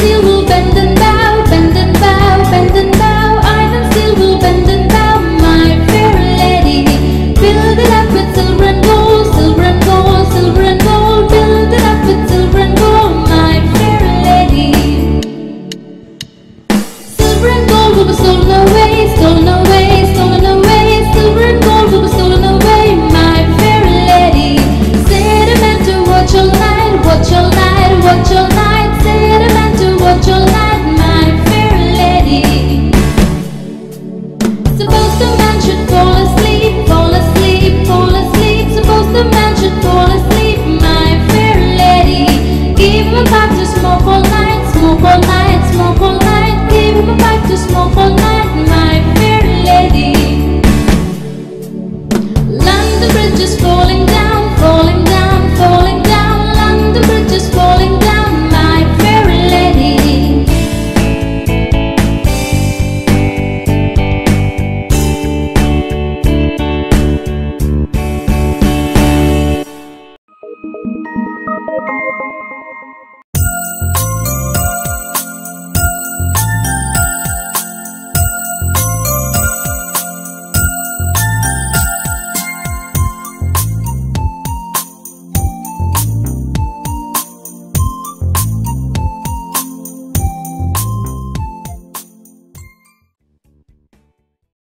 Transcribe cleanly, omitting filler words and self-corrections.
still will bend and bow, bend and bow, bend and bow. Iron still will bend and bow, my fair lady. Build it up with silver and gold, silver and gold, silver and gold. Build it up with silver and gold, my fair lady. Silver and gold will be stolen away, stolen away, stolen away. Silver and gold will be stolen away, my fair lady. Set a man to watch all night, watch all night, watch all night. Set a man to watch all night, my fair lady. Suppose the man should fall asleep, fall asleep, fall asleep. Suppose the man should fall asleep, my fair lady. Give him a pipe to smoke all night, smoke all night, smoke all night. Give him a pipe to smoke all night.